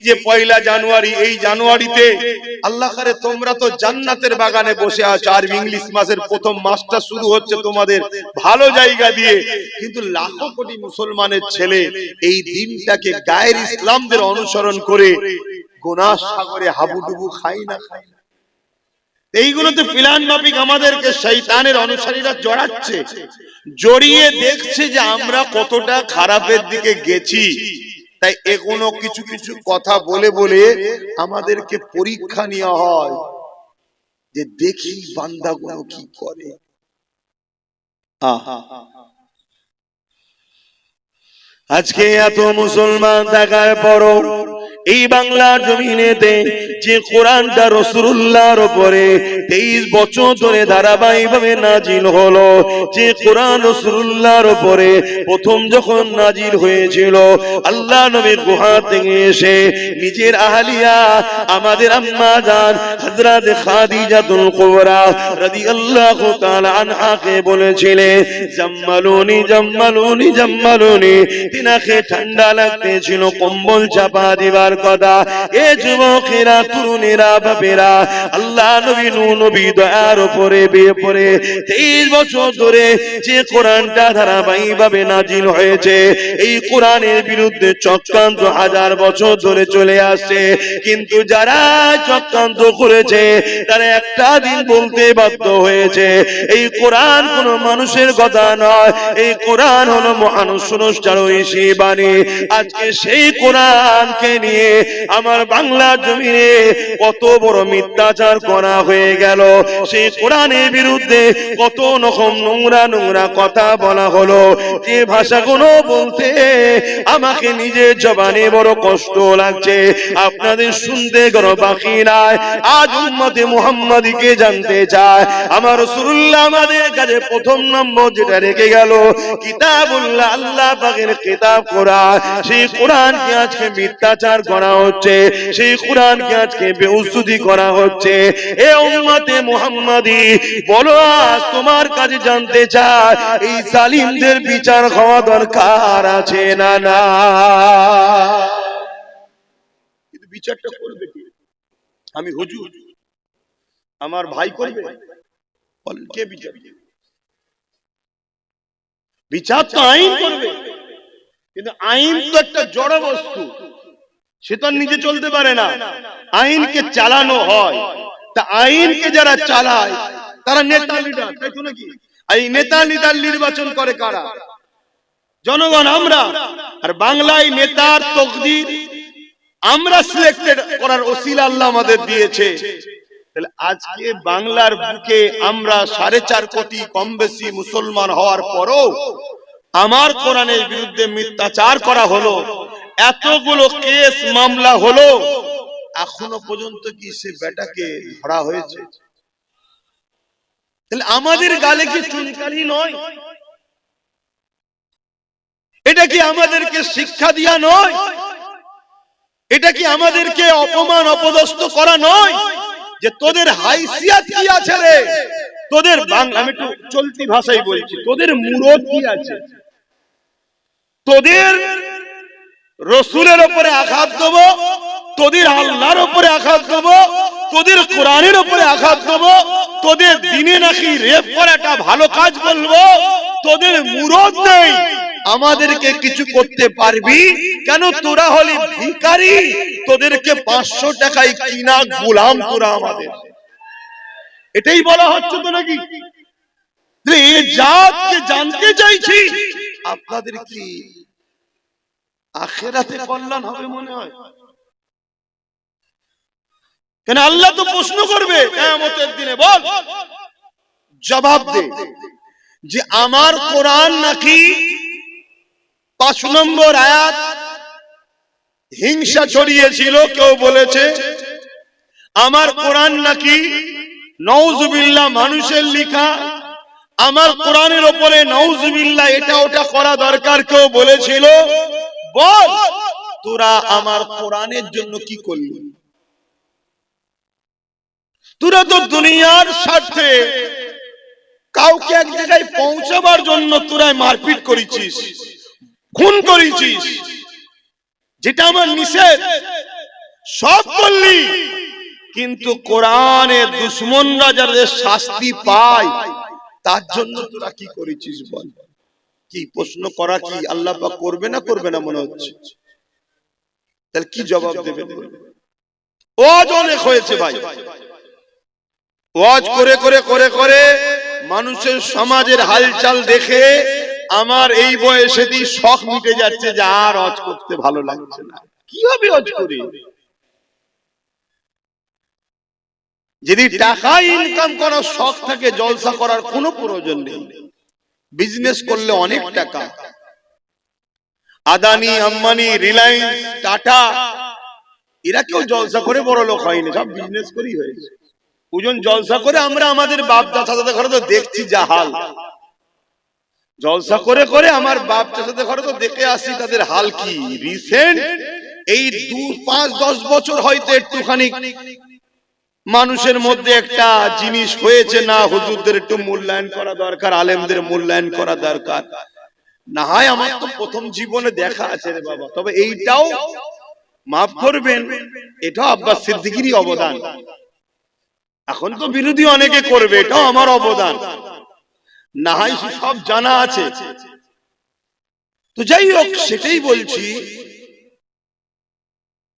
যে পয়লা জানুয়ারি, এই জানুয়ারিতে আল্লাহ করে তোমরা তো জান্নাতের বাগানে বসে আছো, আর ইংলিশ মাসের প্রথম মাসটা শুরু হচ্ছে তোমাদের ভালো জায়গা দিয়ে, কিন্তু লাখো কোটি মুসলমানের ছেলে এই দিনটাকে গায়ের ইসলামদের অনুসরণ করে গুনাহ সাগরে হাবুডুবু খাই না। এইগুলোতে প্ল্যান মাফিক আমাদেরকে শয়তানের অনুসারীরা জড়াচ্ছে, জড়িয়ে দেখছে যে আমরা কতটা খারাপের দিকে গেছি। তাই এগুলো কিছু কিছু কথা বলে বলে আমাদেরকে পরীক্ষা নেওয়া হয় যে দেখি বান্দাগুলো কি করে। আজকে এত মুসলমান দেখার পরও এই বাংলার জমিনেতে যে কোরআনটা রাসূলুল্লাহর উপরে 23 বছর ধরে ধারাবাহিকভাবে নাজিল হলো, যে কোরআন রাসূলুল্লাহর উপরে প্রথম যখন নাজিল হয়েছিল, আল্লাহ নবীর গুহা থেকে এসে নিজের আহলিয়া আমাদের আম্মা জান হযরত খাদিজাতুল কুবরা রাদিয়াল্লাহু তাআলা আনহাকে বলেছিলেন, জাম্মালুনি জাম্মালুনি জাম্মালুনি। তিনাকে ঠান্ডা লাগতেছিল, কম্বল চাপা দিবার কথা। এ যুবকেরা, তরুণেরা, বাপেরা, আল্লাহ নবী নবী দয়ার উপরে বিয়ে পড়ে 23 বছর ধরে যে কোরআনটা ধারাবাহিকভাবে নাজিল হয়েছে, এই কোরআনের বিরুদ্ধে চক্রান্ত 1000 বছর ধরে চলে আসছে। কিন্তু যারা চক্রান্ত করেছে তারা একটা দিন বলতে বাধ্য হয়েছে, এই কোরআন কোন মানুষের কথা নয়, এই কোরআন হলো মহান স্রষ্টার ঐশী বাণী। আজকে সেই কোরআনকে নিয়ে আমার বাংলা জমিনে কত বড় মিথ্যাচার করা হয়ে গেল, সেই কোরআনের বিরুদ্ধে কত রকম নোংরা নোংরা কথা বলা হলো, যে ভাষাগুলো বলতে আমাকে নিজের জবানে বড় কষ্ট লাগছে, আপনাদের শুনতে কোনো বাকি নাই। আজ উম্মতে মুহাম্মাদীকে জানতে চায়, আমার রাসূলুল্লাহ আমাদের কাছে প্রথম নম্বর যেটা রেখে গেল কিতাবুল্লাহ, আল্লাহ পাকের কিতাব কোরআন। সেই কোরআনকে আজকে মিথ্যাচার করা হচ্ছে, সেই কোরআনকে আজকে বেউসুদি করা হচ্ছে। এ উম্মতে মুহাম্মাদী বলো, আজ তোমার কাছে জানতে চাই, এই জালিমদের বিচার হওয়া দরকার আছে না না? কিন্তু বিচারটা করবে কে? আমি হুজুর, আমার ভাই করবে? বলেন কে বিচার? বিচার তো আইন করবে, কিন্তু আইন তো একটা জড় বস্তু, সে তো নিজে চলতে পারে না, আইনকে চালানো হয়। তা আইনকে যারা চালায় তারা নেতা লিডার, তাই তো নাকি? এই নেতা লিডার নির্বাচন করে কারা? জনগণ, আমরা। আর বাংলায় নেতার তকদির আমরা সিলেক্টেড করার ওসিলা আল্লাহ আমাদের দিয়েছে। তাহলে আজকে বাংলার বুকে আমরা 4.5 কোটি কম বেশি মুসলমান হওয়ার পরও আমার কোরআনের বিরুদ্ধে মিথ্যাচার করা হলো, এতগুলো কেস মামলা হলো, এখনো পর্যন্ত কি সে বেটাকে ধরা হয়েছে? তাহলে আমাদের গালে কি চুনকালি নয়? এটা কি আমাদেরকে শিক্ষা দিয়া নয়? এটা কি আমাদেরকে অপমান অপদস্থ করা নয়? যে তোদের হাইসিয়াত কি আছে রে, তোদের বাংলা, আমি একটু চলতি ভাষায় বলছি, তোদের মুরদ কি আছে? তোদের রসুলের উপরে আঘাত দেবো, তোদের আল্লাহর উপরে আঘাত দেবো, তোদের কোরআনের উপরে আঘাত দেবো, তোদের দিনে নাকি রেপ করাটা ভালো কাজ বলবো, তোদের মুরদ নেই, আমাদেরকে কিছু করতে পারবি কেন? তোরা হলি ভিখারি, তোদেরকে 500 টাকায় কিনা গোলাম তোরা আমাদের। এটাই বলা হচ্ছে তো নাকি? এই জাতকে জানতে চাইছি, আপনাদের কি আখিরাতে কল্যাণ হবে মনে হয়? কেন আল্লাহ তো প্রশ্ন করবে কিয়ামতের দিনে, বল জবাব দে যে আমার কোরআন নাকি 5 নম্বর আয়াত হিংসা ছড়িয়েছিল, কেউ বলেছে আমার কোরআন নাকি নাউজুবিল্লাহ মানুষের লেখা, আমার কোরআনের উপরে নাউজুবিল্লাহ এটা ওটা করা দরকার কেউ বলেছিল। বল তোরা আমার কোরআনের জন্য কি করলি? তোরা তো দুনিয়ার স্বার্থে কাউকে এক জায়গায় পৌঁছাবার জন্য তোরা মারপিট করেছিস, খুন করেছিস, যেটা আমার নিষেধ। সব করলি, কিন্তু কোরআনের দুশমনরা যাদের শাস্তি পায় তার জন্য তোরা কি করেছিস বল? কি প্রশ্ন করা কি আল্লাহ পাক করবে না করবে না মনে হচ্ছে? তাহলে কি জবাব দেবেন? ওয়াজ অনেক হয়েছে ভাই, ওয়াজ করে করে করে করে মানুষের সমাজের হালচাল দেখে আমার এই বয়সেতেই শখ মিটে যাচ্ছে যে আর ওয়াজ করতে ভালো লাগছে না। কি হবে ওয়াজ করে? যদি টাকা ইনকাম করার শখ থাকে, জলসা করার কোনো প্রয়োজন নেই। বিজনেস করলে অনেক টাকা, আদানি, আম্বানি, রিলায়েন্স, টাটা, এরা কেউ জলসা করে বড় লোক হয়নি, সব বিজনেস করেই হয়েছে। ওজন জলসা করে আমরা আমাদের বাপ চাচাদের ঘরে তো দেখছি যা হাল, জলসা করে করে আমার বাপ চাচাদের ঘরে তো দেখে আসি তাদের হাল কি। রিসেন্ট এই 2-5-10 বছর হয়তো একটুখানি মানুষের মধ্যে একটা জিনিস হয়েছে, না হুজুরদের একটু মূল্যায়ন করা দরকার, আলেমদের মূল্যায়ন করা দরকার। না হয় আমার তো প্রথম জীবনে দেখা আছে রে বাবা। তবে এইটাও মাফ করবেন, এটাও আব্বাস সিদ্দিকীরই অবদান। এখন তো বিরোধী অনেকে করবে, এটাও আমার অবদান। না হয় সব জানা আছে। তো যাই হোক, সেটাই বলছি।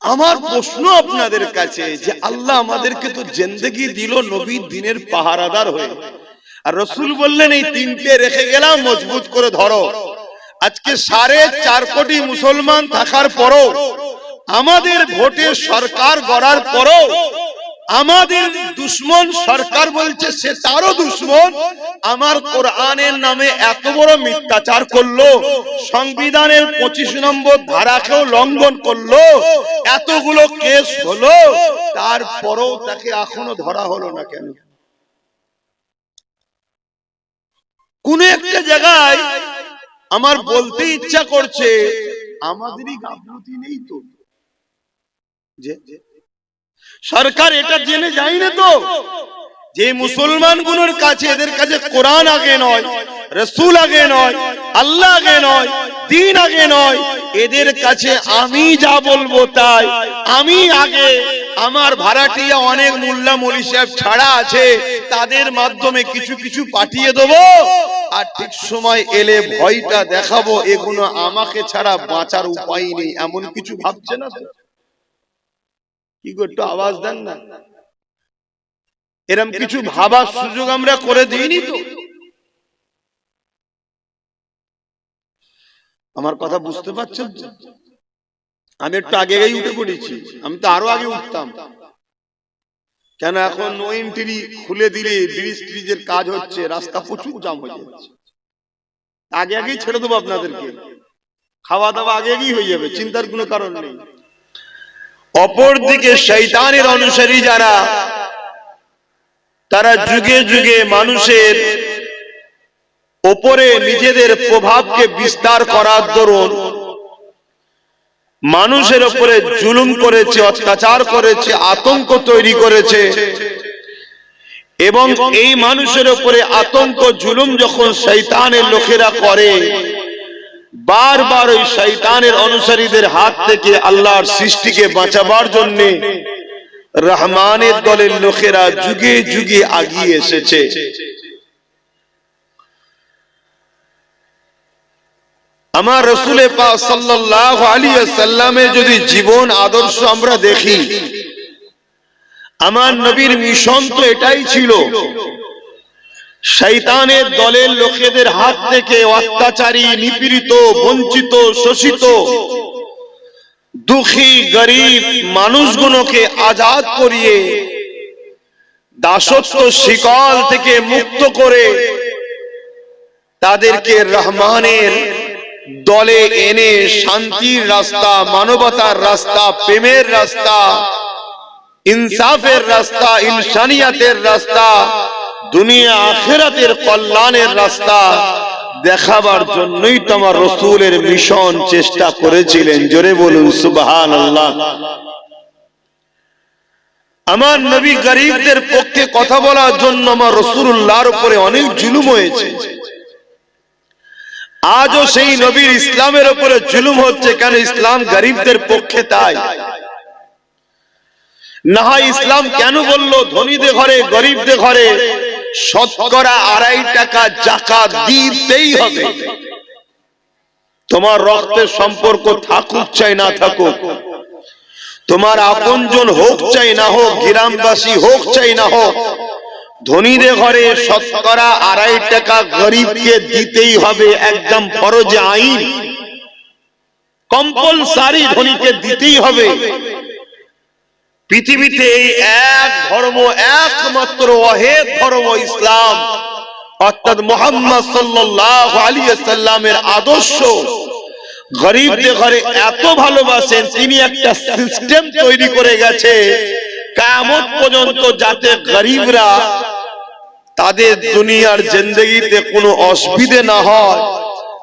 আমার প্রশ্ন আপনাদের কাছে যে আল্লাহ আমাদেরকে তো জিন্দেগি দিল নবীর দিনের পাহারাদার হয়ে, আর রাসূল বললেন এই তিনটে রেখে গেলাম মজবুত করে ধরো। আজকে 4.5 কোটি মুসলমান থাকার পরও, আমাদের ভোটে সরকার গড়ার পরও আমাদের দুশ্মন সরকার বলছে সে তারও দুশ্মন, আমার কোরআনের নামে এত বড় মিথ্যাচার করলো, সংবিধানের 25 নম্বর ধারাকেও লঙ্ঘন করলো, এতগুলো কেস হলো, তারপরেও তাকে এখনো ধরা হলো না কেন? কোন একটা জায়গায় আমার বলতে ইচ্ছা করছে আমাদেরই গাফলতি নেই তো, যে সরকার এটা জেনে যায় না তো যে মুসলমানগুলোর কাছে, এদের কাছে কোরআন আগে নয়, রাসূল আগে নয়, আল্লাহ আগে নয়, দ্বীন আগে নয়, এদের কাছে আমি যা বলবো তাই, আমি আগে। আমার ভাড়াটিয়া অনেক মোল্লা মৌলী সাহেব ছাড়া আছে, তাদের মাধ্যমে কিছু কিছু পাঠিয়ে দেবো, আর ঠিক সময় এলে ভয়টা দেখাবো, এগুলো আমাকে ছাড়া বাঁচার উপায় নেই, এমন কিছু ভাবছে না তো? কি গো, একটু আওয়াজ দেন না। এরকম কিছু ভাবার সুযোগ আমরা করে দিইনি তো? আমার কথা বুঝতে পারছেন? আমি একটু আগে উঠে পড়েছি, আমি তো আরো আগে উঠতাম। কেন এখন নো এন্ট্রি খুলে দিলে ব্রিজের কাজ হচ্ছে, রাস্তা প্রচুর জাম হয়ে যাচ্ছে। আগে আগেই ছেড়ে দেবো আপনাদেরকে, খাওয়া দাওয়া আগে আগেই হয়ে যাবে, চিন্তার কোনো কারণ নেই। অপরদিকে শয়তানের অনুসারী যারা, তারা যুগে যুগে মানুষের উপরে নিজেদের প্রভাবকে বিস্তার করার দরুন মানুষের উপরে জুলুম করেছে, অত্যাচার করেছে, আতঙ্ক তৈরি করেছে। এবং এই মানুষের উপরে আতঙ্ক জুলুম যখন শয়তানের লোকেরা করে, বারবার ওই শয়তানের অনুসারীদের হাত থেকে আল্লাহর সৃষ্টিকে বাঁচাবার জন্য রহমানের দলের লোকেরা যুগে যুগে আগিয়ে এসেছে। আমার রাসূল পাক সাল্লাল্লাহু আলাইহি ওয়াসাল্লামের যদি জীবন আদর্শ আমরা দেখি, আমার নবীর মিশন তো এটাই ছিল, শয়তানের দলের লোকেদের হাত থেকে অত্যাচারী, নিপীড়িত, বঞ্চিত, শোষিত, দুঃখী, গরিব মানুষগুলোকে আজাদ করিয়ে দাসত্ব শিকল থেকে মুক্ত করে তাদেরকে রহমানের দলে এনে শান্তির রাস্তা, মানবতার রাস্তা, প্রেমের রাস্তা, ইনসাফের রাস্তা, ইনসানিয়াতের রাস্তা, দুনিয়া আখিরাতের কল্যাণের রাস্তা দেখাবার জন্যই তো আমার রাসূলের মিশন চেষ্টা করেছিলেন। জোরে বলুন সুবহানাল্লাহ। আমার নবী গরিবদের পক্ষে কথা বলার জন্য আমার রাসূলুল্লাহর উপরে অনেক জুলুম হয়েছে। আজও সেই নবীর ইসলামের উপরে জুলুম হচ্ছে, কেন? ইসলাম গরিবদের পক্ষে। তাই না হয় ইসলাম কেন বলল ধনীদের ঘরে গরিবদের ঘরে শতকরা 2.5 টাকা যাকাত দিতেই হবে? তোমার রক্তের সম্পর্ক থাকুক চাই না থাকুক, তোমার আপনজন হোক চাই না হোক, গ্রামবাসী হোক চাই না হোক, ধনীদের ঘরে শতকরা 2.5 টাকা গরিবকে দিতেই হবে, একদম ফরজ আইন, কম্পালসারি ধনীকে দিতেই হবে। পৃথিবীতে এই এক ধর্ম, একমাত্র ওয়াহিদ ধর্ম ইসলাম, অর্থাৎ মুহাম্মদ সাল্লাল্লাহু আলাইহি ওয়াসাল্লামের আদর্শ গরিবদের ঘরে এত ভালোবাসেন, তিনি একটা সিস্টেম তৈরি করে গেছে কিয়ামত পর্যন্ত, যাতে গরিবরা তাদের দুনিয়ার জিন্দেগিতে কোনো অসুবিধা না হয়।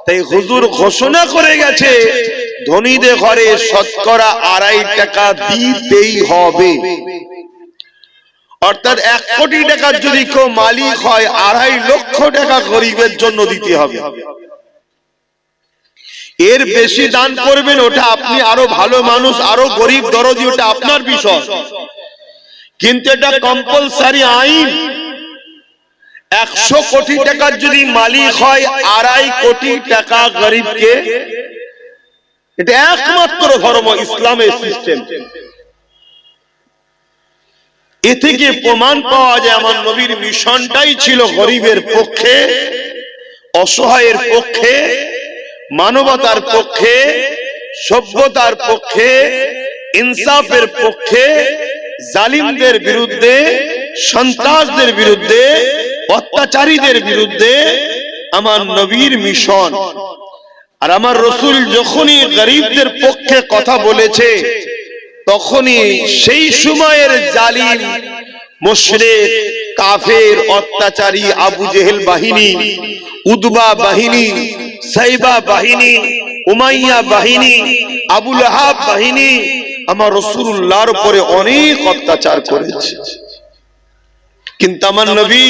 তাই হুজুর ঘোষণা করে গেছে ধনীদের ঘরে শতকরা 2.5 টাকা দিতেই হবে। অর্থাৎ 1 কোটি টাকার যদি কেউ মালিক হয়, 2.5 লক্ষ টাকা গরিবের জন্য দিতে হবে। এর বেশি দান করবেন ওটা আপনি, আরো ভালো মানুষ, আরো গরিব দরদি, ওটা আপনার বিষয়, কিন্তু এটা কম্পালসারি আইন। 100 কোটি টাকার যদি মালিক হয়, 2.5 কোটি টাকা গরিবকে, এটা একমাত্র ধর্ম ইসলামের সিস্টেম। এ থেকে প্রমাণ পাওয়া যায় আমার নবীর মিশনটাই ছিল গরিবের পক্ষে, অসহায়ের পক্ষে, মানবতার পক্ষে, সভ্যতার পক্ষে, ইনসাফের পক্ষে, জালিমদের বিরুদ্ধে, সন্ত্রাসদের বিরুদ্ধে, অত্যাচারীদের বিরুদ্ধে আমার নবীর মিশন। আর আমার রাসূল যখনই গরিবদের পক্ষে কথা বলেছে, তখনই সেই সময়ের জালিম, মুশরিক, কাফের, অত্যাচারী আবু জেহেল বাহিনী, উদবা বাহিনী, সাইবা বাহিনী, উমাইয়া বাহিনী, আবু লাহাব বাহিনী আমার রাসূলুল্লাহর উপরে অনেক অত্যাচার করেছে। কিন্তু আমার নবী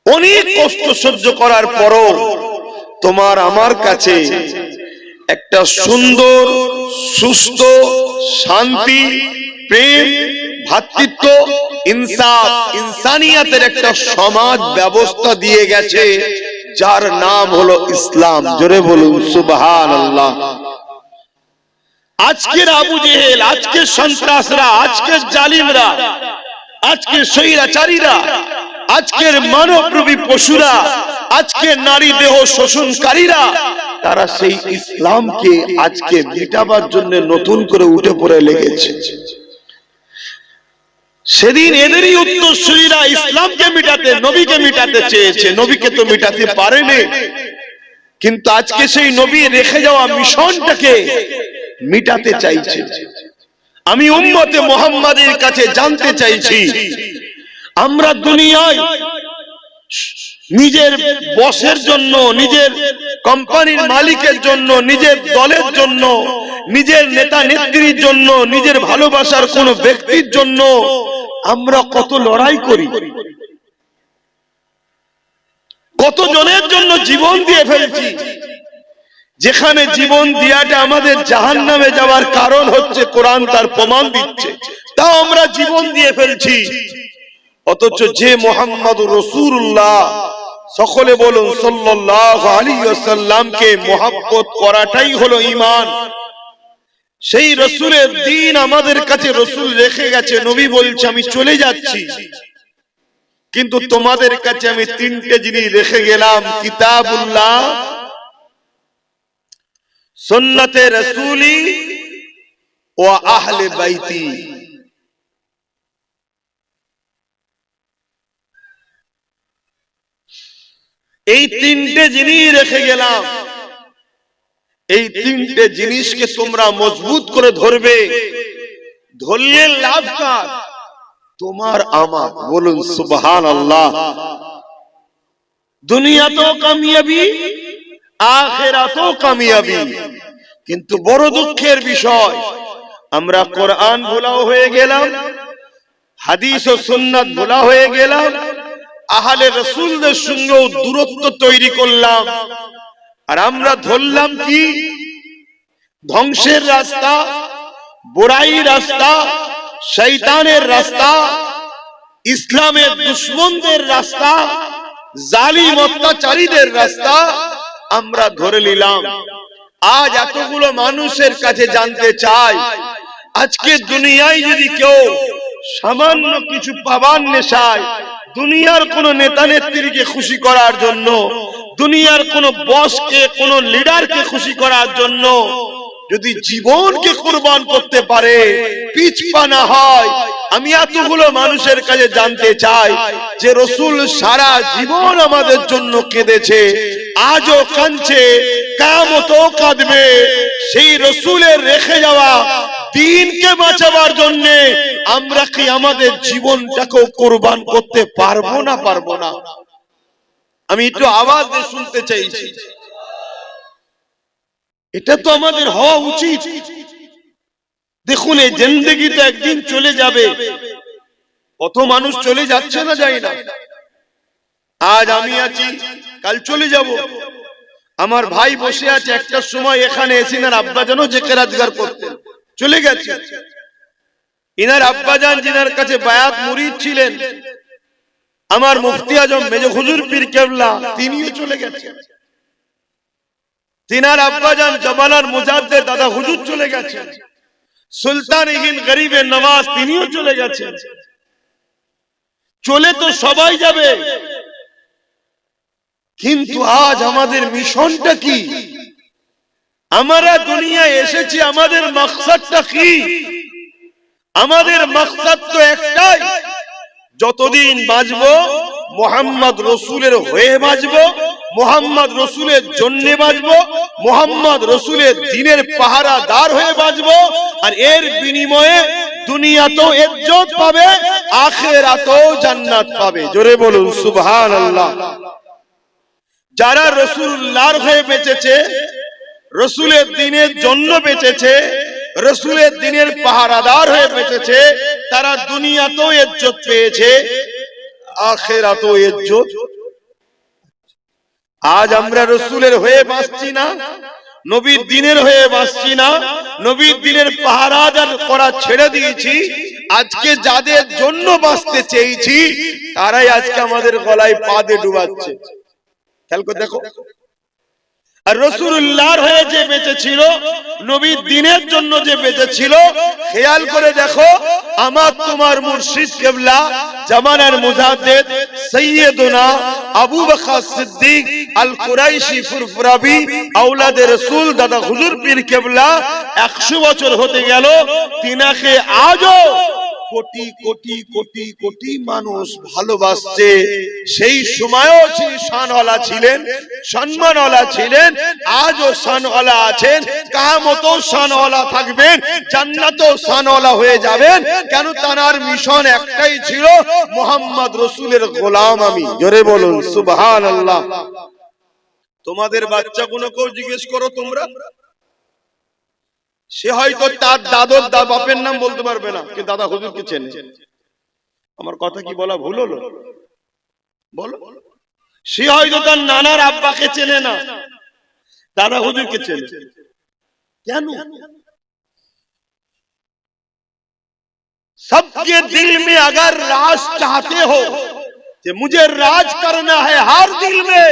অনেক কষ্ট সহ্য করার পরও তোমার আমার কাছে একটা সুন্দর, সুস্থ, শান্তি, প্রেম, ভ্রাতৃত্ব, ইনসাফ, ইনসানিয়াতের একটা সমাজ ব্যবস্থা দিয়ে গেছে, যার নাম হলো ইসলাম। জোরে বলুন সুবহানাল্লাহ। আজকের আবু জেহেল, আজকের সন্ত্রাসরা, আজকের জালিমরা, আজকের স্বৈরাচারীরা, আজকের মানবরূপী পশুরা, আজকের নারী দেহ শোষণকারীরা, তারা সেই ইসলামকে আজকে মিটাবার জন্য নতুন করে উঠে পড়ে লেগেছে। সেদিন এদেরই উত্তরসূরিরা ইসলামকে মিটাতে, নবীকে মিটাতে চেয়েছে, নবীকে তো মিটাতে পারেনি। কিন্তু আজকে সেই নবী রেখে যাওয়া মিশনটাকে মিটাতে চাইছে। আমি উম্মতে মুহাম্মাদের কাছে জানতে চাইছি, আমরা দুনিয়ায় নিজের বসের জন্য, নিজের কোম্পানির মালিকের জন্য, নিজের দলের জন্য, নিজের নেতা নেত্রীর জন্য, নিজের ভালোবাসার কোন ব্যক্তির জন্য আমরা কত লড়াই করি, কত জনের জন্য জীবন দিয়ে ফেলছি, যেখানে জীবন দিয়াটা আমাদের জাহান্নামে যাওয়ার কারণ হচ্ছে, কোরআন তার প্রমাণ দিচ্ছে, তাও আমরা জীবন দিয়ে ফেলছি। অথচ যে মুহাম্মদুর রাসূলুল্লাহ, সকলে বলুন সাল্লাল্লাহু আলাইহি ওয়াসাল্লামকে মুহাব্বত করাটাই হলো ঈমান। সেই রাসূলের দ্বীন আমাদের কাছে রাসূল রেখে গেছে। নবী বলছে আমি চলে যাচ্ছি, কিন্তু তোমাদের কাছে আমি 3টে জিনিস রেখে গেলাম, কিতাবুল্লাহ, সুন্নতে রাসূলি ও আহলে বাইতি। এই 3টে জিনিস রেখে গেলাম। এই 3টে জিনিসকে তোমরা মজবুত করে ধরবে। ধরলে লাভ কার? তোমার আমার। বলুন সুবহানাল্লাহ। দুনিয়াতেও কামিয়াবি, আখিরাতেও কামিয়াবি। কিন্তু বড় দুঃখের বিষয়, আমরা কোরআন ভোলা হয়ে গেলাম, হাদিস ও সুন্নাত ভোলা হয়ে গেলাম, আহলে রাসূলদের সঙ্গেও দূরত্ব তৈরি করলাম। আর আমরা ধরলাম কি? ধ্বংসের রাস্তা, বুরাই রাস্তা, শয়তানের রাস্তা, ইসলামের দুশমনদের রাস্তা, জালিম অত্যাচারীদের রাস্তা আমরা ধরে নিলাম। আজ এতগুলো মানুষের কাছে জানতে চাই, আজকে দুনিয়ায় যদি কেউ সামান্য কিছু পাবার নেশায়, দুনিয়ার কোন নেতা নেত্রীকে খুশি করার জন্য, দুনিয়ার কোন বসকে, কোন লিডারকে খুশি করার জন্য যদি জীবনকে কুরবান করতে পারে, পিছপা না হয়, আমি এতগুলো মানুষের কাছে জানতে চাই যে রাসূল সারা জীবন আমাদের জন্য কেঁদেছে, আজও কাঁদছে, কিয়ামতেও কাঁদবে। সেই রাসূলের রেখে যাওয়া দ্বীনকে বাঁচাবার জন্য আমরা কি আমাদের জীবনটাকেও কুরবান করতে পারবো না? পারবো না? আমি একটু আওয়াজ দিয়ে শুনতে চাইছি। এটা তো আমাদের হওয়া উচিত। দেখুন, এই জিন্দেগি তো একদিন চলে যাবে। কত মানুষ চলে যাচ্ছে না, যায় না। আজ আমি আছি, কাল চলে যাব। আমার ভাই বসে আছে, একটা সময় এখানে এসে ইনার আব্বাজানও যে কেরাতগার করতেন, চলে গেছে। ইনার আব্বাজান যিনার কাছে বায়াত মুরিদ ছিলেন, আমার মুফতি আজম মেজো হুজুর পীর কেবলা, তিনিও চলে গেছেন। তিনার আব্বাজান জামালার মুজাদ্দেদ দাদা হুজুর চলে গেছেন। সুলতান হিন্দ গরিবে নওয়াজ, তিনিও চলে গেছেন। চলে তো সবাই যাবে, কিন্তু আজ আমাদের মিশনটা কি? আমরা দুনিয়ায় এসেছি, আমাদের মাকসাদটা কি? আমাদের মাকসাদ তো একটাই, যতদিন বাঁচবো মুহাম্মদ রাসূলের হয়ে বাঁচবো, মুহাম্মদ রাসূলের জন্য বাঁচবো, মুহাম্মদ রাসূলের দ্বীনের পাহারাদার হয়ে বাঁচবো। আর এর বিনিময়ে দুনিয়াতেও ইজ্জত পাবে, আখিরাতেও জান্নাত পাবে। জোরে বলুন সুবহানাল্লাহ। যারা রাসূলুল্লাহর হয়ে বেঁচেছে, রাসূলের দ্বীনের জন্য বেঁচেছে, রাসূলের দ্বীনের পাহারাদার হয়ে বেঁচেছে, তারা দুনিয়াতেও ইজ্জত পেয়েছে, আখিরাতেও ইজ্জত। আজ আমরা রাসূলের হয়ে বাঁচছি না, নবীর দ্বীনের হয়ে বাঁচছি না, নবীর দ্বীনের পাহারাদার করা ছেড়ে দিয়েছি। আজকে যাদের জন্য বাঁচতে চেয়েছি, তারাই আজকে আমাদের গলায় পা দিয়ে ডুবাচ্ছে। খেয়াল করে দেখো। আর রাসূলুল্লাহর হয়ে যে বেঁচে ছিল, নবীর দ্বীনের জন্য যে বেঁচে ছিল, খেয়াল করে দেখো, আমার তোমার মুর্শিদ কেবলা জামানার মুজাদ্দেদ সাইয়্যিদুনা আবু বকর সিদ্দিক আল কুরাইশি ফুরফুরাবি আওলাদে রাসূল দাদা হুজুর পীর কেবলা 100 বছর হতে গেল, তিনাকে আজও কোটি কোটি কোটি কোটি মানুষ ভালোবাসছে। সেই সময়ও তিনি শানওয়ালা ছিলেন, সম্মানওয়ালা ছিলেন, আজও শানওয়ালা আছেন, কিয়ামতেও শানওয়ালা থাকবেন, জান্নাতেও শানওয়ালা হয়ে যাবেন। কেন? তার মিশন একটাই ছিল, মুহাম্মদ রাসূলের গোলাম আমি। জোরে বলুন সুবহানাল্লাহ। তোমাদের বাচ্চাগুলোকেও জিজ্ঞেস করো তোমরা, সে হয়তো তার দাদর বাপের নাম বলতে পারবে না, কিন্তু দাদা হুজুরকে চেনে। আমার কথা কি বলা ভুল হলো? বলো। সে হয়তো তার নানার আব্বাকে চেনে না, দাদা হুজুরকে চেনে। কেন? सबके दिल में अगर राज चाहते हो कि मुझे राज करना है हर दिल में,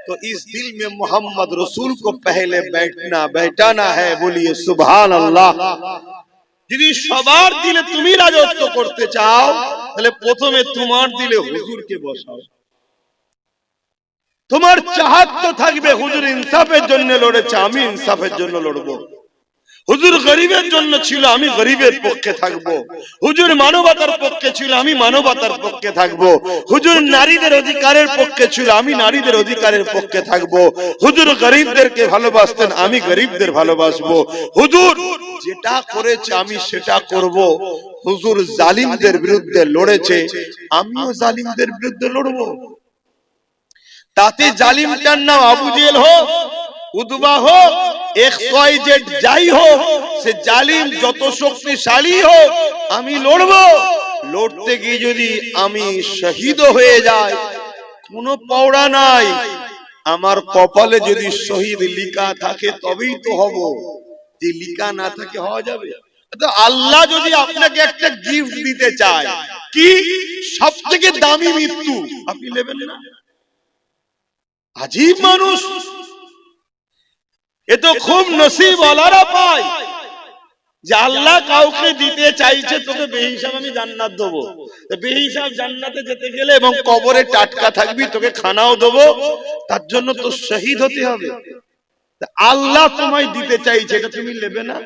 तो इस दिल में मोहम्मद रसूल को पहले बैठाना है। बोलिए सुभान अल्लाह। यदि सबार दिले तुम्ही राजत्व करते चाओ, তাহলে প্রথমে তোমার দিলে হুজুরকে বসাও। তোমার চাহত তো থাকবে, হুজুর ইনসাফের জন্য লড়েছে, আমি ইনসাফের জন্য লড়বো। হুজুর গরিবের জন্য ছিল, আমি গরিবের পক্ষে থাকবো। হুজুর মানবতার পক্ষে ছিল, আমি মানবতার পক্ষে থাকবো। হুজুর নারীদের অধিকারের পক্ষে ছিল, আমি নারীদের অধিকারের পক্ষে থাকবো। হুজুর গরিবদেরকে ভালোবাসতেন, আমি গরিবদের ভালোবাসবো। হুজুর যেটা করেছে আমি সেটা করব। হুজুর জালিমদের বিরুদ্ধে লড়েছে, আমিও জালিমদের বিরুদ্ধে লড়বো। তাতে জালিমটার নাম আবু জেহেল হোক, উতবা হোক, XYZ যাই হোক, সে জালিম যত শক্তিশালী হোক, আমি লড়বো। লড়তে গিয়ে যদি আমি শহীদ হয়ে যাই, কোনো পাওড়া নাই। আমার কপালে যদি শহীদ লিখা থাকে তবেই তো হব, যে লিখা না থাকে হওয়া যাবে? তো আল্লাহ যদি আপনাকে একটা গিফট দিতে চায়, কি সবথেকে দামি মৃত্যু, আপনি নেবেন না? আজীব মানুষ, এ তো খুব নসিবওয়ালারা পায় যে আল্লাহ কাউকে দিতে চাইছে তোকে বেহিসাব আমি জান্নাত দেবো। বেহিসাব জান্নাতে যেতে গেলে এবং কবরে টাটকা থাকবি, তোকে খানাও দেবো, তার জন্য তো শহীদ হতে হবে। আল্লাহ তোমায় দিতে চাইছে, এটা তুমি নেবে না?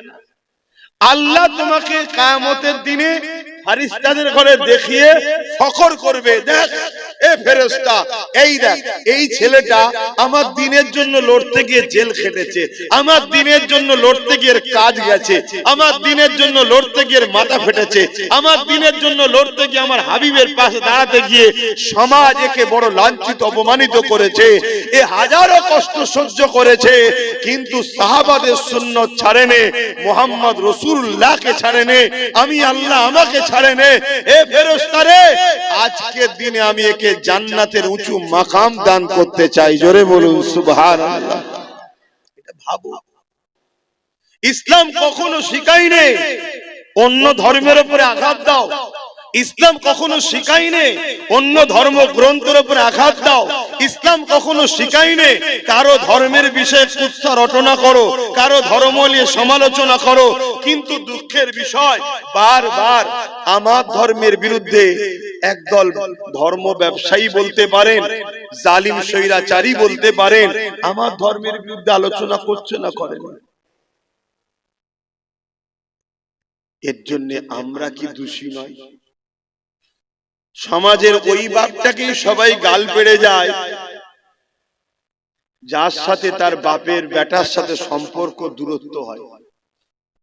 আল্লাহ তোমাকে কিয়ামতের দিনে ফেরেশতাদের ঘরে দেখিয়ে ফখর করবে, দেখ এ ফেরেশতা, এই দেখ এই ছেলেটা আমার দিনের জন্য লড়তে গিয়ে জেল খেটেছে, আমার দিনের জন্য লড়তে গিয়ে কাজ গেছে, আমার দিনের জন্য লড়তে গিয়ে মাথা ফেটেছে, আমার দিনের জন্য লড়তে গিয়ে আমার হাবিবের পাশে দাঁড়াতে গিয়ে সমাজ একে বড় লাঞ্ছিত অপমানিত করেছে, এ হাজারো কষ্ট সহ্য করেছে, কিন্তু সাহাবাদের সুন্নাত ছাড়েনি, মুহাম্মদ রাসূলুল্লাহকে ছাড়েনি, আমি আল্লাহ আমাকে ছাড়েনি। এ ফেরেশতারে, আজকের দিনে আমি একে জান্নাতের উঁচু মাকাম দান করতে চাই। জোরে বলুন সুবহানাল্লাহ। এটা ভাবো, ইসলাম কখনো শিখায়নি অন্য ধর্মের উপরে আঘাত দাও, ইসলাম কখনো শিখায়নি অন্য ধর্ম গ্রন্থের উপরে আঘাত দাও, ইসলাম কখনো শিখায়নি কারো ধর্মের বিষয়ে কুৎসা রটনা করো, কারো ধর্ম নিয়ে সমালোচনা করো। কিন্তু দুঃখের বিষয়, বারবার আমার ধর্মের বিরুদ্ধে একদল ধর্ম ব্যবসায়ী বলতে পারেন, জালিম স্বৈরাচারী বলতে পারেন, আমার ধর্মের বিরুদ্ধে আলোচনা করছে না, করেন। এর জন্য আমরা কি দোষী নয়? সমাজের ওই বাপটাকেই সবাই গাল পেড়ে যায় যার সাথে তার বাপের বেটার সাথে সম্পর্ক দূরত্ব হয়।